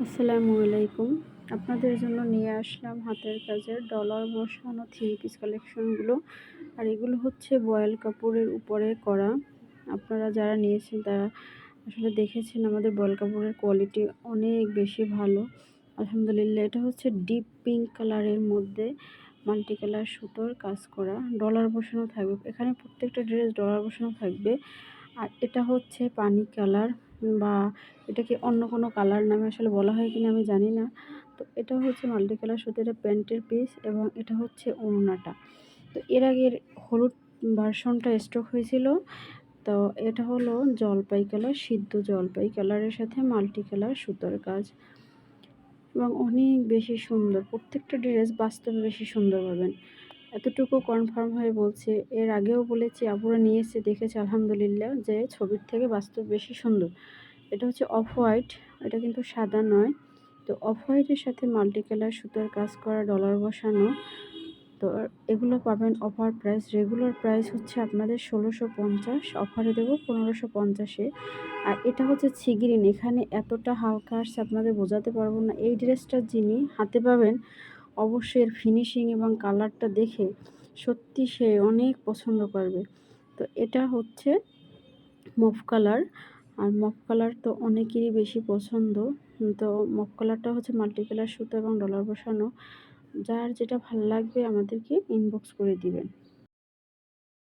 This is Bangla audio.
আসসালামু আলাইকুম। আপনাদের জন্য নিয়ে আসলাম হাতের কাজের ডলার বসানো থ্রি পিস কালেকশনগুলো। আর এগুলো হচ্ছে বয়েল কাপড়ের উপরে করা। আপনারা যারা নিয়েছেন তারা আসলে দেখেছেন আমাদের বয়েল কাপড়ের কোয়ালিটি অনেক বেশি ভালো। আলহামদুলিল্লাহ। এটা হচ্ছে ডিপ পিঙ্ক কালারের মধ্যে মাল্টি কালার সুতোর কাজ করা। ডলার বসানো থাকবে। এখানে প্রত্যেকটা ড্রেস ডলার বসানো থাকবে। আর এটা হচ্ছে পানি কালার বা এটাকে অন্য কোনো কালার নামে আসলে বলা হয় কিনা আমি জানি না। তো এটা হচ্ছে মাল্টি কালার সুতো, এটা প্যান্টের পিস এবং এটা হচ্ছে ওড়নাটা। তো এর আগের হলুদ ভার্সনটা স্টক হয়েছিল। তো এটা হলো জলপাই কালার, সিদ্ধ জলপাই কালারের সাথে মাল্টি কালার সুতোর কাজ এবং অনেক বেশি সুন্দর। প্রত্যেকটা ড্রেস বাস্তবে বেশি সুন্দর পাবেন, এতটুকু কনফার্ম হয়ে বলছি। এর আগেও বলেছি, আপুরা নিয়ে এসে দেখেছে আলহামদুলিল্লাহ যে ছবির থেকে বাস্তব বেশি সুন্দর। এটা হচ্ছে অফ হোয়াইট, এটা কিন্তু সাদা নয়। তো অফ হোয়াইটের সাথে মাল্টি কালার সুতোর কাজ করা ডলার বসানো। তো এগুলো পাবেন অফার প্রাইস। রেগুলার প্রাইস হচ্ছে আপনাদের ১৬৫০, অফারে দেবো ১৫৫০-এ। আর এটা হচ্ছে সি গ্রিন। এখানে এতটা হালকা আসছে আপনাদের বোঝাতে পারবো না। এই ড্রেসটা যিনি হাতে পাবেন অবশ্যই এর ফিনিশিং এবং কালারটা দেখে সত্যি সে অনেক পছন্দ করবে। তো এটা হচ্ছে মফ কালার। আর মফ কালার তো অনেকেরই বেশি পছন্দ। তো মফ কালারটা হচ্ছে মাল্টি কালার সুতো এবং ডলার বসানো। যার যেটা ভালো লাগবে আমাদেরকে ইনবক্স করে দিবেন।